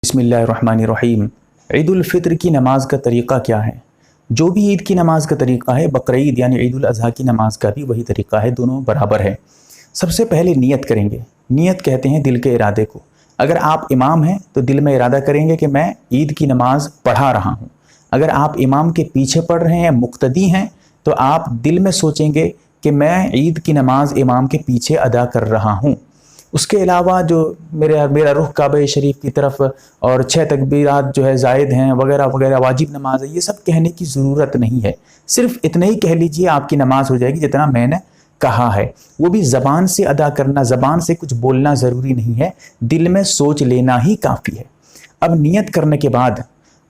बिस्मिल्लाहिर्रहमानिर्रहीम। ईद उल फित्र की नमाज का तरीक़ा क्या है? जो भी ईद की नमाज का तरीक़ा है, बकरीद यानी ईद उल अज़हा की नमाज का भी वही तरीक़ा है, दोनों बराबर है। सबसे पहले नियत करेंगे। नियत कहते हैं दिल के इरादे को। अगर आप इमाम हैं तो दिल में इरादा करेंगे कि मैं ईद की नमाज पढ़ा रहा हूँ। अगर आप इमाम के पीछे पढ़ रहे हैं, मुक्तदी हैं, तो आप दिल में सोचेंगे कि मैं ईद की नमाज इमाम के पीछे अदा कर रहा हूँ। उसके अलावा जो मेरा रुख काबे शरीफ की तरफ और 6 तकबीरात जो है ज़ायद हैं वगैरह वगैरह, वाजिब नमाज है, ये सब कहने की ज़रूरत नहीं है। सिर्फ इतना ही कह लीजिए, आपकी नमाज हो जाएगी जितना मैंने कहा है। वो भी ज़बान से अदा करना, ज़बान से कुछ बोलना ज़रूरी नहीं है, दिल में सोच लेना ही काफ़ी है। अब नियत करने के बाद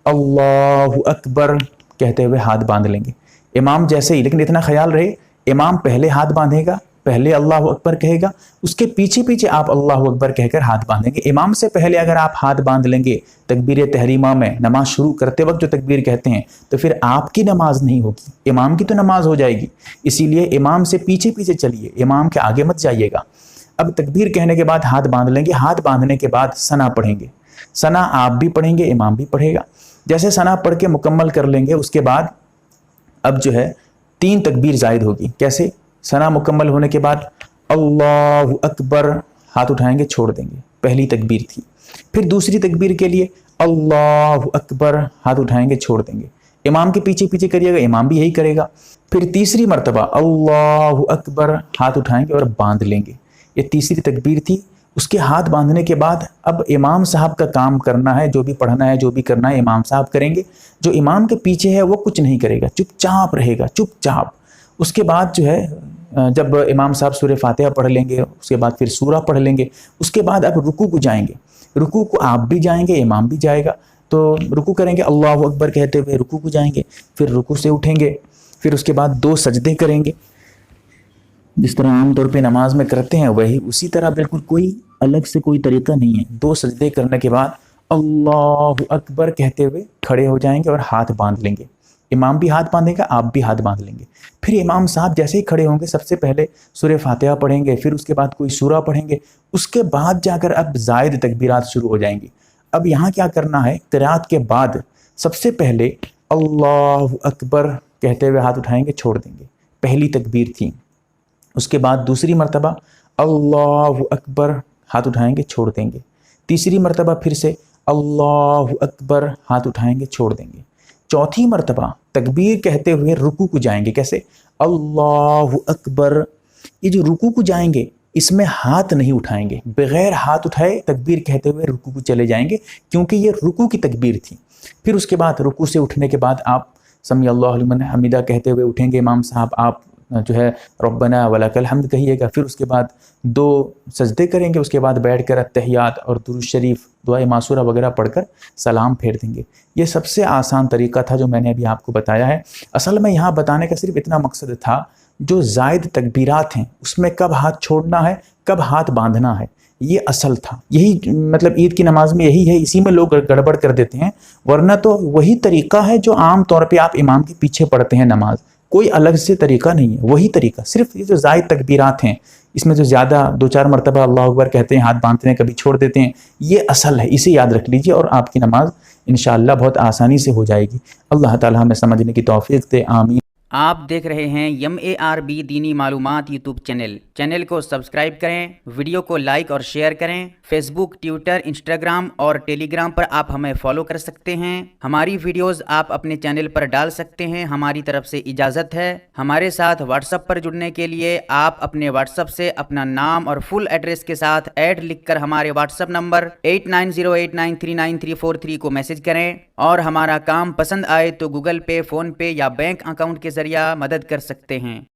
अल्लाहु अकबर कहते हुए हाथ बांध लेंगे इमाम जैसे ही। लेकिन इतना ख्याल रहे, इमाम पहले हाथ बांधेगा, पहले अल्लाहु अकबर कहेगा, उसके पीछे पीछे आप अल्लाहु अकबर कहकर हाथ बांधेंगे। इमाम से पहले अगर आप हाथ बांध लेंगे तकबीर तहरीमा में, नमाज शुरू करते वक्त जो तकबीर कहते हैं, तो फिर आपकी नमाज नहीं होगी, इमाम की तो नमाज हो जाएगी। इसीलिए इमाम से पीछे पीछे चलिए, इमाम के आगे मत जाइएगा। अब तकबीर कहने के बाद हाथ बांध लेंगे। हाथ बांधने के बाद सना पढ़ेंगे। सना आप भी पढ़ेंगे, इमाम भी पढ़ेगा। जैसे सना पढ़ के मुकम्मल कर लेंगे, उसके बाद अब जो है 3 तकबीर ज़ायद होगी। कैसे? सना मुकम्मल होने के बाद अल्लाहु अकबर हाथ उठाएंगे, छोड़ देंगे, पहली तकबीर थी। फिर दूसरी तकबीर के लिए अल्लाहु अकबर हाथ उठाएंगे, छोड़ देंगे, इमाम के पीछे पीछे करिएगा, इमाम भी यही करेगा। फिर तीसरी मरतबा अल्लाहु अकबर हाथ उठाएंगे और बांध लेंगे, ये तीसरी तकबीर थी। उसके हाथ बांधने के बाद अब इमाम साहब का काम करना है, जो भी पढ़ना है, जो भी करना है इमाम साहब करेंगे। जो इमाम के पीछे है वो कुछ नहीं करेगा, चुपचाप रहेगा, चुपचाप। उसके बाद जो है जब इमाम साहब सूरह फातिहा पढ़ लेंगे, उसके बाद फिर सूरा पढ़ लेंगे, उसके बाद अब रुकू को जाएंगे। रुकू को आप भी जाएंगे, इमाम भी जाएगा। तो रुकू करेंगे, अल्लाहु अकबर कहते हुए रुकू को जाएंगे, फिर रुकू से उठेंगे, फिर उसके बाद 2 सजदे करेंगे, जिस तरह आमतौर पे नमाज में करते हैं वही, उसी तरह बिल्कुल, कोई अलग से कोई तरीका नहीं है। 2 सजदे करने के बाद अल्लाहु अकबर कहते हुए खड़े हो जाएंगे और हाथ बांध लेंगे। इमाम भी हाथ बांधेगा, आप भी हाथ बांध लेंगे। फिर इमाम साहब जैसे ही खड़े होंगे, सबसे पहले सूरह फातिहा पढ़ेंगे, फिर उसके बाद कोई सूरा पढ़ेंगे, उसके बाद जाकर अब ज़ायद तकबीरात शुरू हो जाएंगी। अब यहाँ क्या करना है, क़िराअत के बाद सबसे पहले अल्लाहु अकबर कहते हुए हाथ उठाएंगे, छोड़ देंगे, पहली तकबीर थी। उसके बाद दूसरी मरतबा अल्लाहु अकबर हाथ उठाएंगे, छोड़ देंगे, तीसरी मरतबा फिर से अल्लाहु अकबर हाथ उठाएंगे, छोड़ देंगे, चौथी मरतबा तकबीर कहते हुए रुकू को जाएंगे। कैसे? अल्लाहु अकबर। ये जो रुकू को जाएंगे, इसमें हाथ नहीं उठाएंगे, बगैर हाथ उठाए तकबीर कहते हुए रुकू को चले जाएंगे, क्योंकि ये रुकू की तकबीर थी। फिर उसके बाद रुकू से उठने के बाद आप समी अल्लाहु लिमन हमीदा कहते हुए उठेंगे। इमाम साहब आप जो है रब्बना वलकल हम्द कहिएगा। फिर उसके बाद 2 सजदे करेंगे, उसके बाद बैठकर अत्तहियात और दुरूद शरीफ, दुआ मासूरा वगैरह पढ़कर सलाम फेर देंगे। ये सबसे आसान तरीका था जो मैंने अभी आपको बताया है। असल में यहाँ बताने का सिर्फ इतना मकसद था, जो ज़ायद तकबीरात हैं उसमें कब हाथ छोड़ना है, कब हाथ बांधना है, ये असल था। यही मतलब ईद की नमाज में यही है, इसी में लोग गड़बड़ कर देते हैं। वरना तो वही तरीका है जो आम तौर पे आप इमाम के पीछे पढ़ते हैं नमाज, कोई अलग से तरीका नहीं है, वही तरीका। सिर्फ ये जो ज़ायद तकबीरात हैं, इसमें जो ज़्यादा 2-4 मरतबा अल्लाहु अकबर कहते हैं, हाथ बांधते हैं, कभी छोड़ देते हैं, ये असल है। इसे याद रख लीजिए और आपकी नमाज इंशाअल्लाह बहुत आसानी से हो जाएगी। अल्लाह ताला हमें समझने की तौफीक दे, आमीन। आप देख रहे हैं MARB दीनी मालूमात यूट्यूब चैनल को सब्सक्राइब करें, वीडियो को लाइक और शेयर करें। फेसबुक, ट्विटर, इंस्टाग्राम और टेलीग्राम पर आप हमें फॉलो कर सकते हैं। हमारी वीडियोस आप अपने चैनल पर डाल सकते हैं, हमारी तरफ से इजाज़त है। हमारे साथ व्हाट्सएप पर जुड़ने के लिए आप अपने व्हाट्सएप से अपना नाम और फुल एड्रेस के साथ ऐड लिखकर हमारे व्हाट्सएप नंबर 8908939343 को मैसेज करें। और हमारा काम पसंद आए तो गूगल पे, फ़ोन पे या बैंक अकाउंट के जरिए मदद कर सकते हैं।